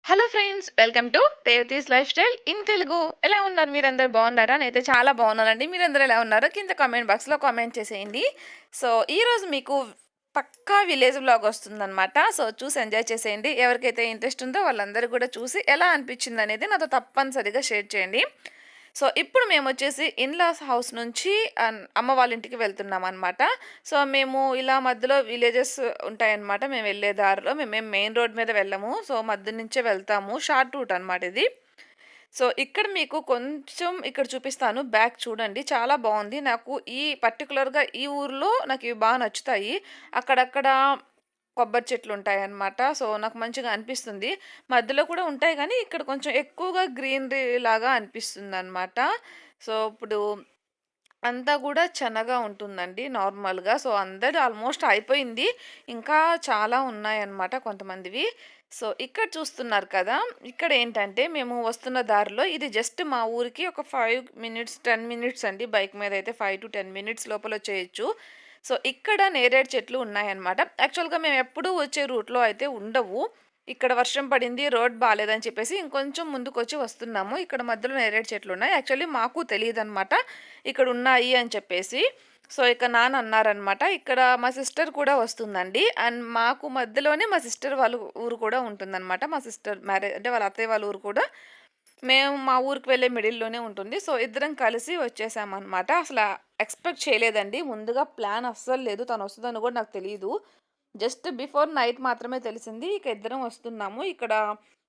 Hello friends, welcome to Revathi's life style in Telugu. ఎలా ఉన్నారు? మీరందరూ బాగున్నారా? నేనైతే చాలా బాగున్నానండి. మీరందరూ ఎలా ఉన్నారు? కింద కామెంట్ బాక్స్లో కామెంట్ చేసేయండి. సో ఈరోజు మీకు పక్కా విలేజ్ వ్లాగ్ వస్తుందన్నమాట. సో చూసి ఎంజాయ్ చేసేయండి. ఎవరికైతే ఇంట్రెస్ట్ ఉందో వాళ్ళందరూ కూడా చూసి ఎలా అనిపించింది అనేది నాతో తప్పనిసరిగా షేర్ చేయండి. సో ఇప్పుడు మేము వచ్చేసి ఇన్లాస్ హౌస్ నుంచి అమ్మ వాళ్ళ ఇంటికి వెళ్తున్నాం అనమాట. సో మేము ఇలా మధ్యలో విలేజెస్ ఉంటాయన్నమాట. మేము వెళ్ళే దారిలో మేము మెయిన్ రోడ్ మీద వెళ్ళము. సో మధ్య నుంచే వెళ్తాము. షార్ట్ రూట్ అనమాట ఇది. సో ఇక్కడ మీకు కొంచెం ఇక్కడ చూపిస్తాను. బ్యాక్ చూడండి, చాలా బాగుంది. నాకు ఈ పర్టికులర్గా ఈ ఊర్లో నాకు ఇవి బాగా నచ్చుతాయి. అక్కడక్కడ కొబ్బరి చెట్లు ఉంటాయన్నమాట. సో నాకు మంచిగా అనిపిస్తుంది. మధ్యలో కూడా ఉంటాయి కానీ ఇక్కడ కొంచెం ఎక్కువగా గ్రీనరీ లాగా అనిపిస్తుంది అనమాట. సో ఇప్పుడు అంతా కూడా చన్నగా ఉంటుందండి నార్మల్‌గా. సో అందరూ ఆల్మోస్ట్ అయిపోయింది. ఇంకా చాలా ఉన్నాయన్నమాట కొంతమందివి. సో ఇక్కడ చూస్తున్నారు కదా! ఇక్కడేంటంటే మేము వస్తున్న దారిలో ఇది జస్ట్ మా ఊరికి ఒక 5 మినిట్స్, 10 మినిట్స్ అండి. బైక్ మీద అయితే 5-10 మినిట్స్ లోపలొచ్చేయొచ్చు. సో ఇక్కడ నేరేడు చెట్లు ఉన్నాయన్నమాట. యాక్చువల్‌గా మేము ఎప్పుడూ వచ్చే రూట్‌లో అయితే ఉండవు. ఇక్కడ వర్షం పడింది, రోడ్ బాలేదని చెప్పేసి ఇంకొంచెం ముందుకొచ్చి వస్తున్నాము. ఇక్కడ మధ్యలో నేరేడు చెట్లున్నాయి. యాక్చువల్లీ మాకు తెలీదనమాట ఇక్కడ ఉన్నాయి అని చెప్పేసి. సో ఇక నాన్న అన్నారనమాట. ఇక్కడ మా సిస్టర్ కూడా వస్తుందండి. అండ్ మాకు మధ్యలోనే మా సిస్టర్ వాళ్ళ ఊరు కూడా ఉంటుందన్నమాట. మా సిస్టర్ మ్యారేజ్ అంటే వాళ్ళ అత్తయ్య వాళ్ళ ఊరు కూడా మేము మా ఊరికి వెళ్ళే మిడిల్‌లోనే ఉంటుంది. సో ఇద్దరం కలిసి వచ్చేసామనమాట. అసల ఎక్స్‌పెక్ట్ చేయలేదండి. ముందుగా ప్లాన్ అస్సలు లేదు. తనొస్తదని కూడా నాకు తెలీదు. జస్ట్ బిఫోర్ నైట్ మాత్రమే తెలిసింది. ఇక ఇద్దరం వస్తున్నాము. ఇక్కడ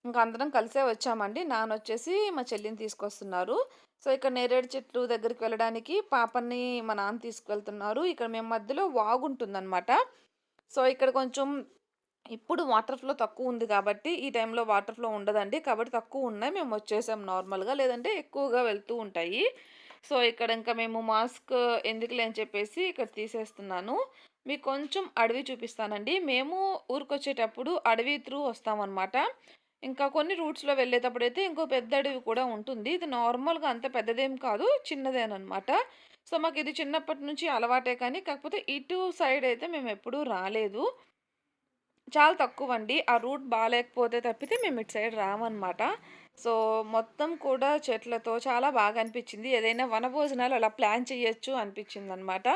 ఇంక అందరం కలిసే వచ్చామండి. నాన్నొచ్చేసి మా చెల్లిని తీసుకొస్తున్నారు. సో ఇక్కడ నేరేడు చెట్టు దగ్గరికి వెళ్ళడానికి పాపని మా నాన్న తీసుకెళ్తున్నారు. ఇక్కడ మేము మధ్యలో వాగుంటుందనమాట. సో ఇక్కడ కొంచెం ఇప్పుడు వాటర్ ఫ్లో తక్కువుంది కాబట్టి, ఈ టైంలో వాటర్ ఫ్లో ఉండదండి. కాబట్టి తక్కువున్నాయి. మేము వచ్చేసాం నార్మల్‌గా. లేదంటే ఎక్కువగా వెళ్తూ ఉంటాయి. సో ఇక్కడ ఇంకా మేము మాస్క్ ఎందుకులే అని చెప్పేసి ఇక్కడ తీసేస్తున్నాను. మీకు కొంచెం అడవి చూపిస్తానండి. మేము ఊరికొచ్చేటప్పుడు అడవి త్రూ వస్తామనమాట. ఇంకా కొన్ని రూట్స్‌లో వెళ్ళేటప్పుడైతే ఇంకో పెద్ద అడవి కూడా ఉంటుంది. ఇది నార్మల్‌గా అంత పెద్దదేం కాదు, చిన్నదేననమాట. సో మాకిది చిన్నప్పటి నుంచి అలవాటే కానీ, కాకపోతే ఇటు సైడ్ అయితే మేమెప్పుడూ రాలేదు. చాలా తక్కువండి. ఆ రూట్ బాలేకపోతే తప్పితే మేము ఇటు సైడ్ రామనమాట. సో, మొత్తం కూడా చెట్లతో చాలా బాగా అనిపిచ్చింది. ఏదైనా వనభోజనాలు అలా ప్లాన్ చేయొచ్చు అనిపిచ్చిందనమాట.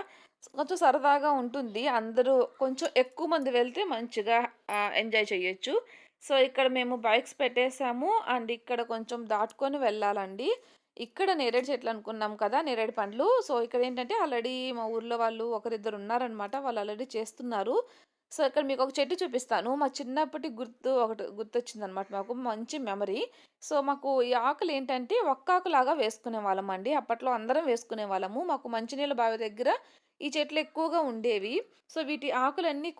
కొంచెం సరదాగా ఉంటుంది. అందరూ కొంచెం ఎక్కువ మంది వెళ్తే మంచిగా ఎంజాయ్ చేయొచ్చు. సో, ఇక్కడ మేము బైక్స్ పెట్టేసాము. అండ్ ఇక్కడ కొంచెం దాటుకొని వెళ్ళాలండి. ఇక్కడ నేరేడు చెట్లు అనుకున్నాం కదా! నేరేడు పండ్లు. సో, ఇక్కడేంటంటే ఆల్రెడీ మా ఊర్లో వాళ్ళు ఒకరిద్దరు ఉన్నారనమాట. వాళ్ళు ఆల్రెడీ చేస్తున్నారు. సో, ఇక్కడ మీకొక చెట్టు చూపిస్తాను. మా చిన్నప్పటి గుర్తు ఒకటి గుర్తొచ్చిందనమాట మాకు. మంచి మెమరీ. సో, మాకు ఈ ఆకులేంటంటే ఒక్కాకులాగా వేసుకునేవాళ్ళమండి. అప్పట్లో అందరం వేసుకునేవాళ్ళము. మాకు మంచినీళ్ళ బావి దగ్గర ఈ చెట్లు ఎక్కువగా ఉండేవి. సో, వీటి ఆకులన్నీ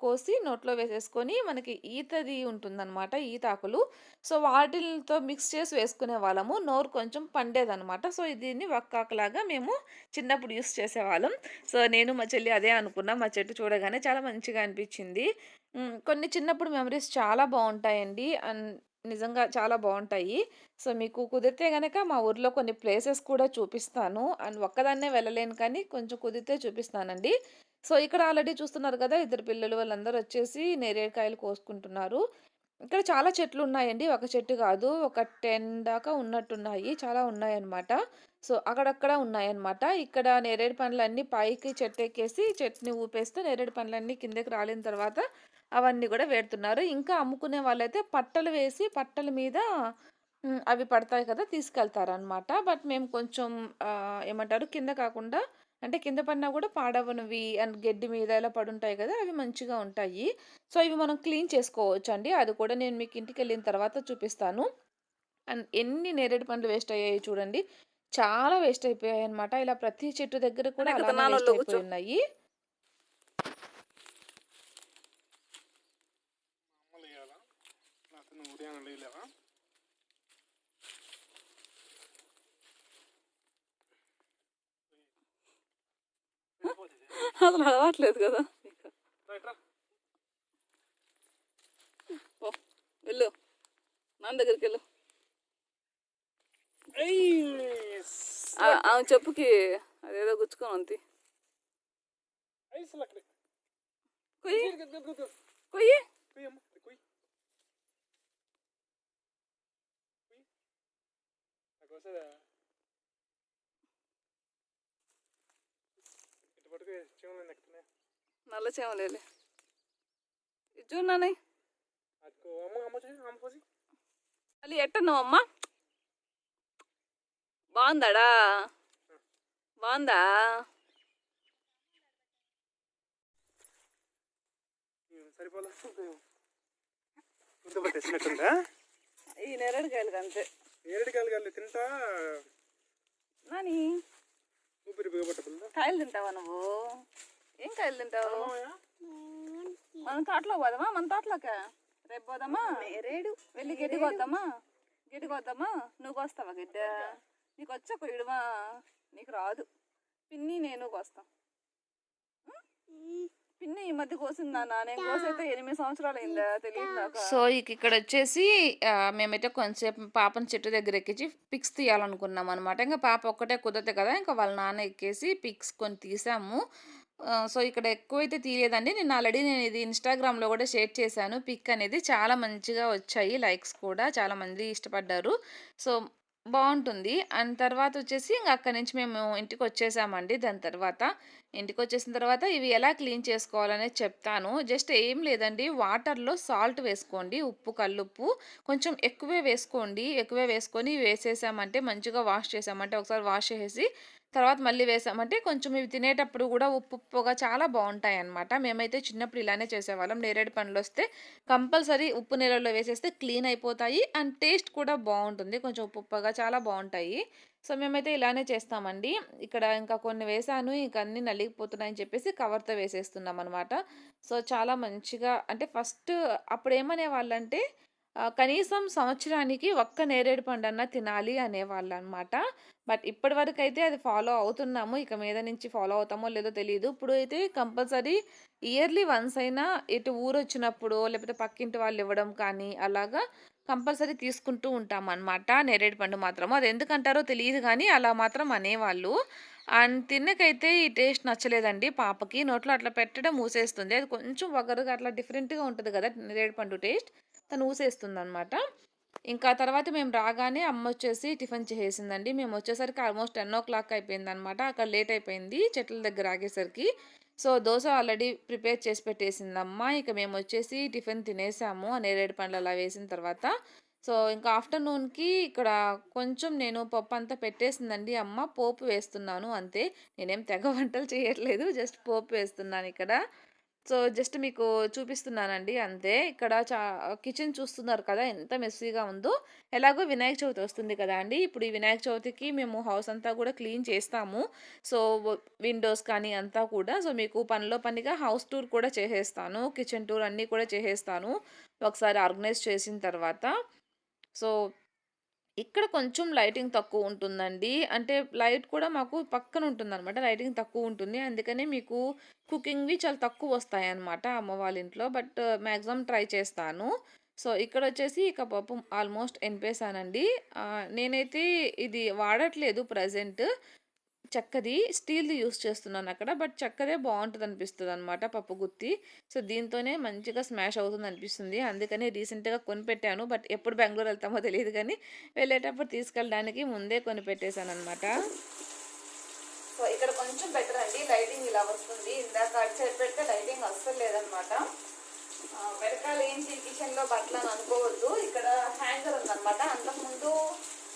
కోసి నోట్లో వేసేసుకొని మనకి ఈతది ఉంటుందనమాట. ఈతాకులు. సో, వాటిలతో మిక్స్ చేసి వేసుకునేవాళ్ళము. నోరు కొంచెం పండేదనమాట. సో, దీన్ని ఒక్కాకులాగా మేము చిన్నప్పుడు యూజ్ చేసేవాళ్ళం. సో, నేను మా చెల్లి అదే అనుకున్నాం. మా చెట్టు చూడగానే చాలా మంచిగా అనిపిచ్చింది. కొన్ని చిన్నప్పుడు మెమరీస్ చాలా బావుంటాయండి. నిజంగా చాలా బావుంటాయి. సో, మీకు కుదిరితే గనక మా ఊర్లో కొన్ని ప్లేసెస్ కూడా చూపిస్తాను. అండ్ ఒక్కదాన్నే వెళ్ళలేను కానీ కొంచెం కుదిరితే చూపిస్తానండి. సో, ఇక్కడ ఆల్రెడీ చూస్తున్నారు కదా! ఇద్దరు పిల్లలు వాళ్ళందరూ వచ్చేసి నేరేడుకాయలు కోసుకుంటున్నారు. ఇక్కడ చాలా చెట్లున్నాయండి. ఒక చెట్టు కాదు. ఒక 10 దాకా ఉన్నట్టున్నాయి. చాలా ఉన్నాయన్నమాట. సో, అక్కడక్కడ ఉన్నాయన్నమాట. ఇక్కడ నేరేడు పండ్లన్నీ పైకి చెట్టెక్కేసి చెట్టుని ఊపేస్తే నేరేడు పండ్లన్నీ కిందకి రాలిన తర్వాత అవన్నీ గూడా వేడుతున్నారు. ఇంకా అమ్ముకునే వాళ్ళైతే పట్టలు వేసి పట్టల మీద అవి పడతాయి కదా! తీసుకెళ్తారనమాట. బట్ మేము కొంచెం ఏమంటారు కింద కాకుండా అంటే కింద పడినా గూడా పాడవనివి అండ్ గడ్డి మీద ఇలా పడుంటాయి గదా! అవి మంచిగా ఉంటాయి. సో, ఇవి మనం క్లీన్ చేసుకోవచ్చండి. అది కూడా నేను మీకు ఇంటికెళ్ళిన తర్వాత చూపిస్తాను. అండ్ ఎన్ని నేరేడు పండ్లు వేస్ట్ అయ్యాయి చూడండి. చాలా వేస్ట్ అయిపోయాయన్నమాట. ఇలా ప్రతి చెట్టు దగ్గర కూడా అలానే వేస్ట్ అయిపోయి ఉన్నాయి. అసలు అలవాట్లేదు కదా. వెళ్ళు, నాన్న దగ్గరికి వెళ్ళు. ఆమె చెప్పుకి అదేదో గుచ్చుకొని అంతి కొయ్యి కొయ్యి నల్ల చేమలేలే ఇది చూడన్నాయి అది ఎట్టన్నావు అమ్మ బాగుందాడా బాగుందా ఈ నెరడికాయలు అంతే నేరేడుకాయలు తింటా నాని ఊపిరి బిగబట్టకుండా కాయలు తింటావా నువ్వు ఏం కాయలు తింటావు మన తోటలో పోదామా మన తోటలోక రేపు పోదామా వెళ్ళి గడ్డి కొద్దామా నువ్వు కోస్తావా గడ్డ నీకు వచ్చా కొయ్యడమా నీకు రాదు పిన్ని నేను కోస్తాం పిన్ని ఈ మధ్య కోసిందా నేను కోసైతే 8 సంవత్సరాలు అయిందా తెలియదు నాకు సో ఇక్కడ వచ్చేసి మేమైతే కొంచెంసేపు పాపని చెట్టు దగ్గర ఎక్కించి పిక్స్ తీయాలనుకున్నాం అనమాట. ఇంకా పాప ఒక్కటే కుదరదు కదా, ఇంకా వాళ్ళ నాన్న ఎక్కేసి పిక్స్ కొన్ని తీసాము. సో ఇక్కడ ఎక్కువైతే తీయలేదండి. నేను ఇది ఇన్స్టాగ్రామ్లో కూడా షేర్ చేశాను. పిక్ అనేది చాలా మంచిగా వచ్చాయి, లైక్స్ కూడా చాలా మంది ఇష్టపడ్డారు. సో బాగుంటుంది. అండ్ తర్వాత వచ్చేసి ఇంకా అక్కడి నుంచి మేము ఇంటికి వచ్చేసామండి. దాని తర్వాత ఇంటికి వచ్చేసిన తర్వాత ఇవి ఎలా క్లీన్ చేసుకోవాలనేది చెప్తాను. జస్ట్ ఏం లేదండి, వాటర్లో సాల్ట్ వేసుకోండి, ఉప్పు కల్లుప్పు కొంచెం ఎక్కువే వేసుకొని వేసేసామంటే మంచిగా వాష్ చేసామంటే ఒకసారి వాష్ చేసేసి తర్వాత మళ్ళీ వేసామంటే కొంచెం ఇవి తినేటప్పుడు కూడా ఉప్పుగా చాలా బాగుంటాయి అన్నమాట. మేమైతే చిన్నప్పుడు ఇలానే చేసేవాళ్ళం. నేరేడు పండ్లు వస్తే కంపల్సరీ ఉప్పు నీళ్ళలో వేసేస్తే క్లీన్ అయిపోతాయి అండ్ టేస్ట్ కూడా బాగుంటుంది, కొంచెం ఉప్పుగా చాలా బాగుంటాయి. సో మేమైతే ఇలానే చేస్తామండి. ఇక్కడ ఇంకా కొన్ని వేసాను, ఇంకా అన్నీ నలిగిపోతున్నాయని చెప్పేసి కవర్తో వేసేస్తున్నాం అనమాట. సో చాలా మంచిగా అంటే ఫస్ట్ అప్పుడు ఏమనే వాళ్ళంటే కనీసం సంవత్సరానికి ఒక్క నేరేడు పండన్నా తినాలి అనేవాళ్ళు అనమాట. బట్ ఇప్పటి వరకు అయితే అది ఫాలో అవుతున్నాము. ఇక మీద నుంచి ఫాలో అవుతామో లేదో తెలియదు. ఇప్పుడు అయితే కంపల్సరీ ఇయర్లీ వన్స్ అయినా ఇటు ఊరు వచ్చినప్పుడు లేకపోతే పక్కింటి వాళ్ళు ఇవ్వడం కానీ అలాగా కంపల్సరీ తీసుకుంటూ ఉంటాం అనమాట. నేరేడు పండు మాత్రము అది ఎందుకంటారో తెలియదు కానీ అలా మాత్రం అనేవాళ్ళు. అండ్ తిన్నకైతే ఈ టేస్ట్ నచ్చలేదండి పాపకి. నోట్లో అట్లా పెట్టడం ఊసేస్తుంది. అది కొంచెం వగరుగా అట్లా డిఫరెంట్గా ఉంటుంది కదా నేరేడు పండు టేస్ట్, తను ఊసేస్తుంది అనమాట. ఇంకా తర్వాత మేము రాగానే అమ్మ వచ్చేసి టిఫిన్ చేసేసిందండి. మేము వచ్చేసరికి ఆల్మోస్ట్ 10 అయిపోయింది అనమాట. అక్కడ లేట్ అయిపోయింది చెట్ల దగ్గర ఆగేసరికి. సో దోశ ఆల్రెడీ ప్రిపేర్ చేసి పెట్టేసిందమ్మ. ఇక మేము వచ్చేసి టిఫిన్ తినేసాము ఆ నేరేడు పండ్లు అలా వేసిన తర్వాత. సో ఇంకా ఆఫ్టర్నూన్కి ఇక్కడ కొంచెం నేను పప్పు అంతా పెట్టేసిందండి అమ్మ. పోపు వేస్తున్నాను అంతే, నేనేం తెగ వంటలు చేయట్లేదు, జస్ట్ పోపు వేస్తున్నాను ఇక్కడ. సో జస్ట్ మీకు చూపిస్తున్నానండి అంతే. ఇక్కడ కిచెన్ చూస్తున్నారు కదా ఎంత మెస్సీగా ఉందో. ఎలాగో వినాయక చవితి వస్తుంది కదా అండి, ఇప్పుడు ఈ వినాయక చవితికి మేము హౌస్ అంతా కూడా క్లీన్ చేస్తాము. సో విండోస్ కానీ అంతా కూడా. సో మీకు పనిలో పనిగా హౌస్ టూర్ కూడా చేసేస్తాను, కిచెన్ టూర్ అన్నీ కూడా చేసేస్తాను ఒకసారి ఆర్గనైజ్ చేసిన తర్వాత. సో ఇక్కడ కొంచెం లైటింగ్ తక్కువ ఉంటుందండి. అంటే లైట్ కూడా మాకు పక్కన ఉంటుందన్నమాట, లైటింగ్ తక్కువ ఉంటుంది. అందుకనే మీకు కుకింగ్‌వి చాలా తక్కువ వస్తాయన్నమాట అమ్మ వాళ్ళ ఇంట్లో. బట్ మ్యాక్సిమం ట్రై చేస్తాను. సో ఇక్కడొచ్చేసి ఇక పప్పు ఆల్మోస్ట్ ఎనిపేసానండి. నేనైతే ఇది వాడట్లేదు ప్రెజెంట్, చెక్కది స్టీల్‌ది యూజ్ చేస్తున్నాను అక్కడ. బట్ చెక్కదే బాగుంటదనిపిస్తదనమాట పప్పు గుత్తి. సో దీంతోనే మంచిగా స్మాష్ అవుతుందనిపిస్తుంది. అందుకని రీసెంట్‌గా కొనిపెట్టాను. బట్ ఎప్పుడు బెంగుళూరు వెళ్తామో తెలీదు కానీ వెళ్ళేటప్పుడు తీసుకెళ్ళడానికి ముందే కొనిపెట్టేసాననమాట. సో ఇక్కడ కొంచెం బెటర్ అండి, లైటింగ్ ఇలా వస్తుంది. ఇందాక అటు సైడ్ పెడితే లైటింగ్ అస్సలు లేదనమాట. వెనకాల ఏంటి కిచెన్లో బట్టలు అని అనుకోవద్దు, ఇక్కడ హ్యాంగర్ ఉందనమాట. అంతకుముందు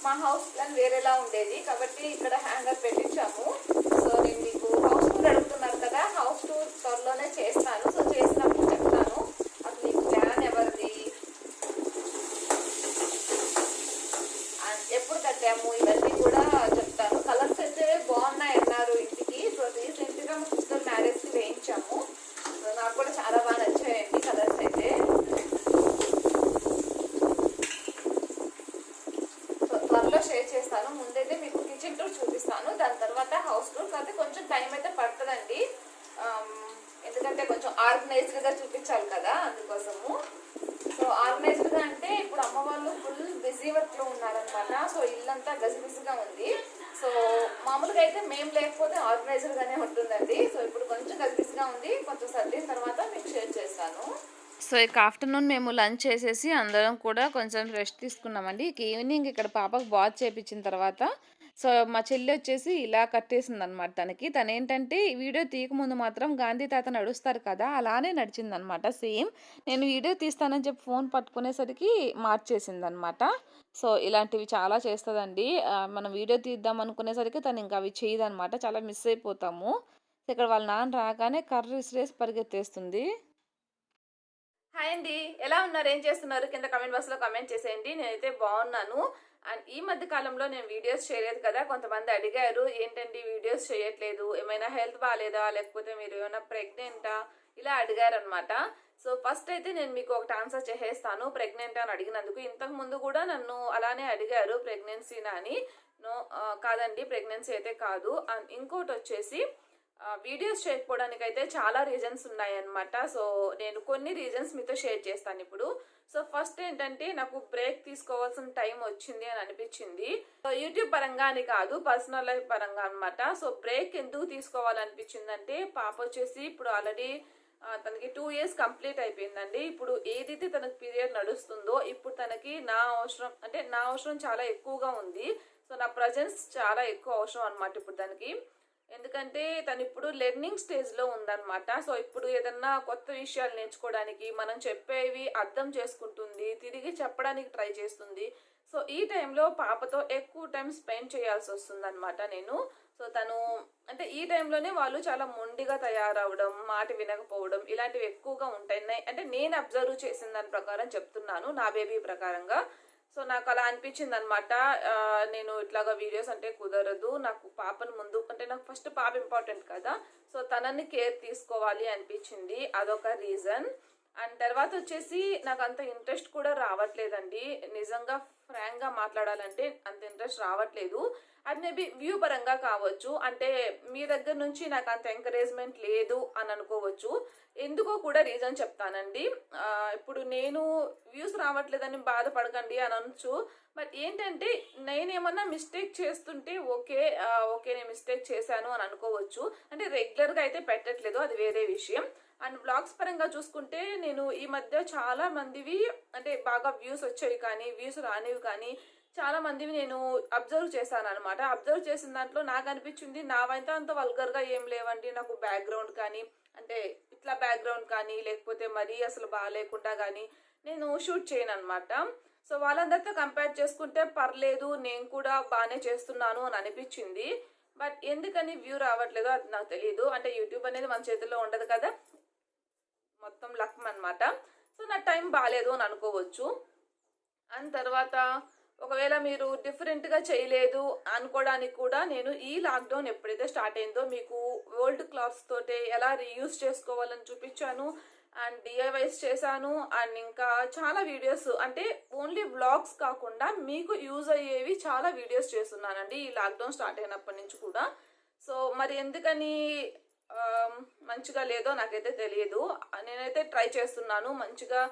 మా హౌస్ ప్లాన్ వేరేలా ఉండేది కాబట్టి ఇక్కడ హ్యాంగర్ పెట్టించాము. సో నేను మీకు హౌస్ టూర్ అడుగుతున్నారు కదా, హౌస్ టూర్ త్వరలోనే చేస్తాను. సో చేసినప్పుడు చెప్తాను అసలు ఈ ప్లాన్ ఎవరిది, ఎప్పుడు కట్టాము, ఇవన్నీ కూడా చెప్తాను. కలర్స్ అయితే బాగున్నాయి అన్నారు ఇంటికి. సో రీసెంట్గా మా సిస్టర్ మ్యారేజ్కి వేయించాము. సో నాకు కూడా చాలా బాగా నచ్చాయండి కలర్స్ అయితే. సో త్వరలో షేర్ చేస్తాను. ముందైతే మీకు కిచెన్ టూర్ చూపిస్తాను, దాని తర్వాత హౌస్ టూర్. కాకపోతే కొంచెం టైం అయితే పడుతుందండి, ఎందుకంటే కొంచెం ఆర్గనైజ్డ్గా చూపించాలి కదా అందుకోసము. సో ఆర్గనైజ్డ్గా అంటే ఇప్పుడు అమ్మ వాళ్ళు ఫుల్ బిజీ వర్క్లో ఉన్నారనమాట. సో ఇల్లంతా గజిబిజిగా ఉంది. సో మామూలుగా అయితే మేము లేకపోతే ఆర్గనైజ్డ్గానే ఉంటుందండి. సో ఇప్పుడు కొంచెం గజిబిజిగా ఉంది, కొంచెం సర్దిన తర్వాత మీకు షేర్ చేస్తాను. సో ఇక ఆఫ్టర్నూన్ మేము లంచ్ చేసేసి అందరం కూడా కొంచెం రెస్ట్ తీసుకున్నామండి. ఇక ఈవినింగ్ ఇక్కడ పాపకు బాత్ చేపించిన తర్వాత సో మా చెల్లి వచ్చేసి ఇలా కట్టేసిందనమాట తనకి. తనేంటంటే వీడియో తీయకముందు మాత్రం గాంధీ తాత నడుస్తారు కదా అలానే నడిచిందనమాట సేమ్. నేను వీడియో తీస్తానని చెప్పి ఫోన్ పట్టుకునేసరికి మార్చేసిందనమాట. సో ఇలాంటివి చాలా చేస్తుందండి. మనం వీడియో తీద్దాం అనుకునేసరికి తను ఇంకా అవి చేయదనమాట. చాలా మిస్ అయిపోతాము. ఇక్కడ వాళ్ళ నాన్న రాగానే కర్ర విసిరేసి పరిగెత్తేస్తుంది. హాయ్ అండి, ఎలా ఉన్నారు, ఏం చేస్తున్నారు? కింద కమెంట్ బాక్స్లో కమెంట్ చేసేయండి. నేనైతే బాగున్నాను. అండ్ ఈ మధ్య కాలంలో నేను వీడియోస్ చేయలేదు కదా, కొంతమంది అడిగారు ఏంటండి వీడియోస్ చేయట్లేదు, ఏమైనా హెల్త్ బాగాలేదా, లేకపోతే మీరు ఏమైనా ప్రెగ్నెంటా, ఇలా అడిగారు అనమాట. సో ఫస్ట్ అయితే నేను మీకు ఒకటి ఆన్సర్ చేసేస్తాను ప్రెగ్నెంట్ అని అడిగినందుకు. ఇంతకు ముందు కూడా నన్ను అలానే అడిగారు ప్రెగ్నెన్సీనా అని. నో, కాదండి, ప్రెగ్నెన్సీ అయితే కాదు. అండ్ ఇంకోటి వచ్చేసి వీడియోస్ చేయకపోవడానికి అయితే చాలా రీజన్స్ ఉన్నాయన్నమాట. సో నేను కొన్ని రీజన్స్ మీతో షేర్ చేస్తాను ఇప్పుడు. సో ఫస్ట్ ఏంటంటే నాకు బ్రేక్ తీసుకోవాల్సిన టైం వచ్చింది అని అనిపించింది. యూట్యూబ్ పరంగా అని కాదు, పర్సనల్ లైఫ్ పరంగా అనమాట. సో బ్రేక్ ఎందుకు తీసుకోవాలనిపించింది అంటే పాప వచ్చేసి ఇప్పుడు ఆల్రెడీ తనకి 2 years కంప్లీట్ అయిపోయిందండి. ఇప్పుడు ఏదైతే తనకి పీరియడ్ నడుస్తుందో ఇప్పుడు తనకి నా అవసరం చాలా ఎక్కువగా ఉంది. సో నా ప్రజెన్స్ చాలా ఎక్కువ అవసరం అనమాట ఇప్పుడు దానికి. ఎందుకంటే తను ఇప్పుడు లెర్నింగ్ స్టేజ్లో ఉందన్నమాట. సో ఇప్పుడు ఏదన్నా కొత్త విషయాలు నేర్చుకోవడానికి మనం చెప్పేవి అర్థం చేసుకుంటుంది, తిరిగి చెప్పడానికి ట్రై చేస్తుంది. సో ఈ టైంలో పాపతో ఎక్కువ టైం స్పెండ్ చేయాల్సి వస్తుంది అనమాట నేను. సో తను అంటే ఈ టైంలోనే వాళ్ళు చాలా మొండిగా తయారవడం, మాట వినకపోవడం ఇలాంటివి ఎక్కువగా ఉంటాయి. అంటే నేను అబ్జర్వ్ చేసిన దాని ప్రకారం చెప్తున్నాను, నా బేబీ ప్రకారంగా. సో నాకు అలా అనిపించింది అనమాట. నేను ఇట్లాగా వీడియోస్ అంటే కుదరదు, నాకు పాపను ముందు అంటే నాకు ఫస్ట్ పాప ఇంపార్టెంట్ కదా. సో తనని కేర్ తీసుకోవాలి అనిపించింది, అదొక రీజన్. అండ్ తర్వాత వచ్చేసి నాకు అంత ఇంట్రెస్ట్ కూడా రావట్లేదండి, నిజంగా ఫ్రాంక్గా మాట్లాడాలంటే అంత ఇంట్రెస్ట్ రావట్లేదు. అది మేబీ వ్యూ పరంగా కావచ్చు, అంటే మీ దగ్గర నుంచి నాకు అంత ఎంకరేజ్మెంట్ లేదు అని అనుకోవచ్చు. ఎందుకో కూడా రీజన్ చెప్తానండి. ఇప్పుడు నేను వ్యూస్ రావట్లేదని బాధపడకండి అని అనొచ్చు. బట్ ఏంటంటే నేనేమన్నా మిస్టేక్ చేస్తుంటే ఓకే నేను మిస్టేక్ చేశాను అని అనుకోవచ్చు. అంటే రెగ్యులర్గా అయితే పెట్టట్లేదు, అది వేరే విషయం. అండ్ బ్లాగ్స్ పరంగా చూసుకుంటే నేను ఈ మధ్య చాలా మందివి అంటే బాగా వ్యూస్ వచ్చేవి కానీ వ్యూస్ రానివి కానీ చాలా మందివి నేను అబ్జర్వ్ చేశాను అనమాట. అబ్జర్వ్ చేసిన దాంట్లో నాకు అనిపించింది నావైతే అంత వల్గర్గా ఏం లేవండి. నాకు బ్యాక్గ్రౌండ్ కానీ అంటే ఇట్లా బ్యాక్గ్రౌండ్ కానీ లేకపోతే మరీ అసలు బాగాలేకుండా కానీ నేను షూట్ చేయను అనమాట. సో వాళ్ళందరితో కంపేర్ చేసుకుంటే పర్లేదు, నేను కూడా బాగానే చేస్తున్నాను అని అనిపించింది. బట్ ఎందుకని వ్యూ రావట్లేదో అది నాకు తెలియదు. అంటే యూట్యూబ్ అనేది మన చేతుల్లో ఉండదు కదా, మొత్తం లక్ అనమాట. సో నా టైం బాగాలేదు అని అనుకోవచ్చు. అండ్ తర్వాత ఒకవేళ మీరు డిఫరెంట్గా చేయలేదు అనుకోవడానికి కూడా నేను ఈ లాక్డౌన్ ఎప్పుడైతే స్టార్ట్ అయిందో మీకు ఓల్డ్ క్లాత్స్ తోటే ఎలా రీయూజ్ చేసుకోవాలని చూపించాను. అండ్ డిఐవైస్ చేశాను. అండ్ ఇంకా చాలా వీడియోస్ అంటే ఓన్లీ వ్లాగ్స్ కాకుండా మీకు యూజ్ అయ్యేవి చాలా వీడియోస్ చేస్తున్నానండి ఈ లాక్డౌన్ స్టార్ట్ అయినప్పటి నుంచి కూడా. సో మరి ఎందుకని మంచిగా లేదో నాకైతే తెలియదు. నేనైతే ట్రై చేస్తున్నాను మంచిగా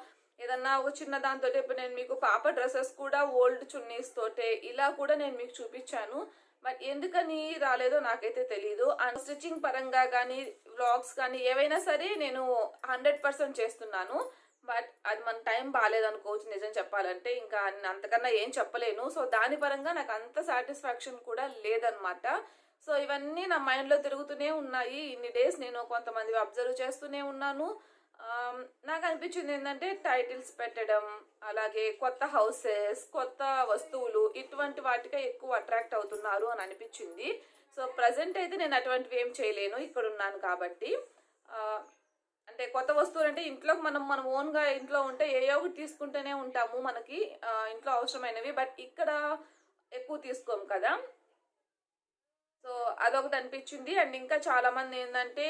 ఏదన్నా ఒక చిన్న దాంతో. ఇప్పుడు నేను మీకు పాప డ్రెస్సెస్ కూడా ఓల్డ్ చున్నీస్ తోటే ఇలా కూడా నేను మీకు చూపించాను. బట్ ఎందుకని రాలేదో నాకైతే తెలీదు. అండ్ స్టిచ్చింగ్ పరంగా కానీ వ్లాగ్స్ కానీ ఏవైనా సరే నేను 100% చేస్తున్నాను. బట్ అది మన టైం బాగాలేదనుకోవచ్చు నిజం చెప్పాలంటే. ఇంకా అంతకన్నా ఏం చెప్పలేను. సో దాని పరంగా నాకు అంత సాటిస్ఫాక్షన్ కూడా లేదనమాట. సో ఇవన్నీ నా మైండ్లో తిరుగుతూనే ఉన్నాయి ఇన్ని డేస్. నేను కొంతమంది అబ్జర్వ్ చేస్తూనే ఉన్నాను. నాకు అనిపించింది ఏంటంటే టైటిల్స్ పెట్టడం, అలాగే కొత్త హౌసెస్, కొత్త వస్తువులు ఇటువంటి వాటికే ఎక్కువ అట్రాక్ట్ అవుతున్నారు అని అనిపించింది. సో ప్రజెంట్ అయితే నేను అటువంటివి ఏం చేయలేను, ఇక్కడ ఉన్నాను కాబట్టి. అంటే కొత్త వస్తువులు అంటే ఇంట్లో మనం ఓన్గా ఇంట్లో ఉంటే ఏయో ఒకటి తీసుకుంటూనే ఉంటాము మనకి ఇంట్లో అవసరమైనవి. బట్ ఇక్కడ ఎక్కువ తీసుకోము కదా. సో అదొకటి అనిపించింది. అండ్ ఇంకా చాలామంది ఏంటంటే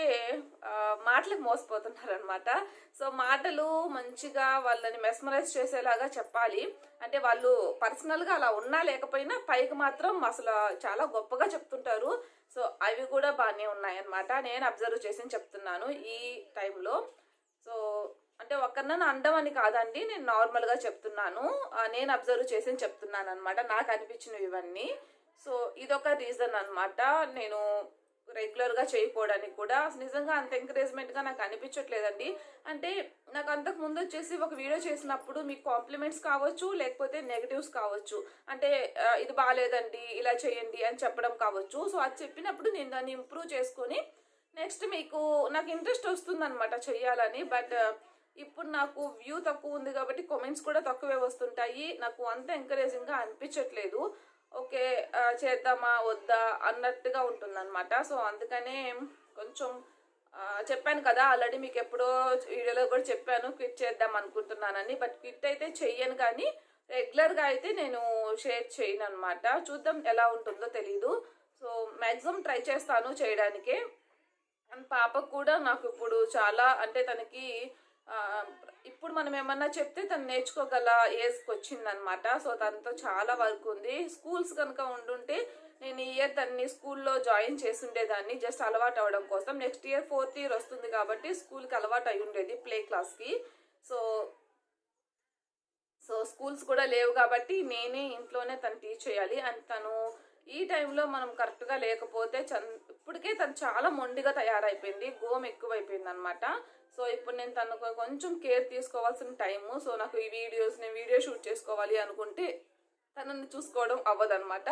మాటలకు మోసపోతున్నారు అనమాట. సో మాటలు మంచిగా వాళ్ళని మెస్మరైజ్ చేసేలాగా చెప్పాలి. అంటే వాళ్ళు పర్సనల్గా అలా ఉన్నా లేకపోయినా పైకి మాత్రం అసలు చాలా గొప్పగా చెప్తుంటారు. సో అవి కూడా బాగానే ఉన్నాయన్నమాట. నేను అబ్జర్వ్ చేసి చెప్తున్నాను ఈ టైంలో. సో అంటే ఒక్కరినన్నా అండం అని కాదండి, నేను నార్మల్గా చెప్తున్నాను, నేను అబ్జర్వ్ చేసి చెప్తున్నాను అనమాట, నాకు అనిపించినవి ఇవన్నీ. సో ఇదొక రీజన్ అనమాట. నేను రెగ్యులర్గా చేయకపోవడానికి కూడా అసలు నిజంగా అంత ఎంకరేజ్మెంట్గా నాకు అనిపించట్లేదండి. అంటే నాకు అంతకు ముందు వచ్చేసి ఒక వీడియో చేసినప్పుడు మీకు కాంప్లిమెంట్స్ కావచ్చు, లేకపోతే నెగిటివ్స్ కావచ్చు, అంటే ఇది బాగాలేదండి ఇలా చేయండి అని చెప్పడం కావచ్చు. సో అది చెప్పినప్పుడు నేను దాన్ని ఇంప్రూవ్ చేసుకొని నెక్స్ట్ నాకు ఇంట్రెస్ట్ వస్తుందన్నమాట చెయ్యాలని. బట్ ఇప్పుడు నాకు వ్యూ తక్కువ ఉంది కాబట్టి కామెంట్స్ కూడా తక్కువే వస్తుంటాయి. నాకు అంత ఎంకరేజింగ్గా అనిపించట్లేదు. ఓకే చేద్దామా వద్దా అన్నట్టుగా ఉంటుందన్నమాట. సో అందుకనే కొంచెం చెప్పాను కదా ఆల్రెడీ, మీకు ఎప్పుడో వీడియోలో కూడా చెప్పాను క్విట్ చేద్దాం అనుకుంటున్నానని. బట్ క్విట్ అయితే చెయ్యను, కానీ రెగ్యులర్గా అయితే నేను షేర్ చేయను అనమాట. చూద్దాం ఎలా ఉంటుందో తెలీదు. సో మ్యాక్సిమం ట్రై చేస్తాను చేయడానికి. అండ్ పాపకు కూడా నాకు ఇప్పుడు చాలా, అంటే తనకి ఇప్పుడు మనం ఏమన్నా చెప్తే తను నేర్చుకోగల ఏజ్కి వచ్చిందనమాట. సో తనతో చాలా వర్క్ ఉంది. స్కూల్స్ కనుక ఉండుంటే నేను ఈ ఇయర్ తనని స్కూల్లో జాయిన్ చేసి ఉండేదాన్ని, జస్ట్ అలవాటు అవ్వడం కోసం. నెక్స్ట్ ఇయర్ 4th year వస్తుంది కాబట్టి స్కూల్కి అలవాటు అయి ఉండేది, ప్లే క్లాస్కి. సో స్కూల్స్ కూడా లేవు కాబట్టి నేనే ఇంట్లోనే తను టీచ్ చేయాలి. అండ్ తను ఈ టైంలో మనం కరెక్ట్గా లేకపోతే ఇప్పటికే తను చాలా మొండిగా తయారైపోయింది, గోమ్ ఎక్కువైపోయింది అనమాట. సో ఇప్పుడు నేను తనకు కొంచెం కేర్ తీసుకోవాల్సిన టైము. సో నాకు నేను వీడియో షూట్ చేసుకోవాలి అనుకుంటే తనని చూసుకోవడం అవ్వదన్నమాట.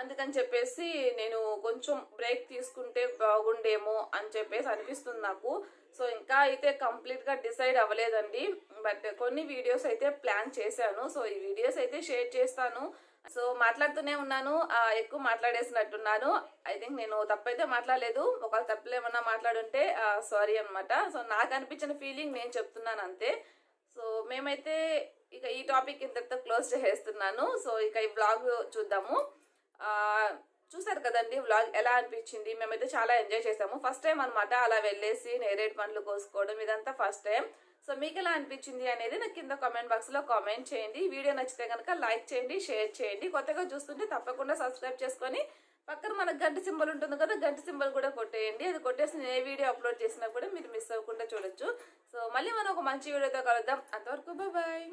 అందుకని చెప్పేసి నేను కొంచెం బ్రేక్ తీసుకుంటే బాగుండేమో అని చెప్పేసి అనిపిస్తుంది నాకు. సో ఇంకా అయితే కంప్లీట్గా డిసైడ్ అవ్వలేదండి, బట్ కొన్ని వీడియోస్ అయితే ప్లాన్ చేశాను. సో ఈ వీడియోస్ అయితే షేర్ చేస్తాను. సో మాట్లాడుతూనే ఉన్నాను, ఎక్కువ మాట్లాడేసినట్టున్నాను. ఐ థింక్ నేను తప్పైతే మాట్లాడలేదు. ఒకవేళ తప్పులు ఏమన్నా మాట్లాడుంటే సారీ అనమాట. సో నాకు అనిపించిన ఫీలింగ్ నేను చెప్తున్నాను అంతే. సో మేమైతే ఇక ఈ టాపిక్ ఇంతటితో క్లోజ్ చేసేస్తున్నాను. సో ఇక ఈ వ్లాగ్ చూద్దాము. చూసారు కదండి వ్లాగ్ ఎలా అనిపించింది. మేమైతే చాలా ఎంజాయ్ చేసాము. ఫస్ట్ టైం అనమాట అలా వెళ్ళేసి నేరేడు పండ్లు కోసుకోవడం, ఇదంతా ఫస్ట్ టైం. సో మీకు ఎలా అనిపించింది అనేది నాకు కింద కామెంట్ బాక్స్లో కామెంట్ చేయండి. వీడియో నచ్చితే కనుక లైక్ చేయండి, షేర్ చేయండి. కొత్తగా చూస్తుంటే తప్పకుండా సబ్స్క్రైబ్ చేసుకొని పక్కన మనకు గంట సింబల్ ఉంటుంది కదా, గంట సింబల్ కూడా కొట్టేయండి. అది కొట్టేసి నేను ఏ వీడియో అప్లోడ్ చేసినా కూడా మీరు మిస్ అవ్వకుండా చూడొచ్చు. సో మళ్ళీ మనం ఒక మంచి వీడియోతో కలుద్దాం. అంతవరకు బాయ్.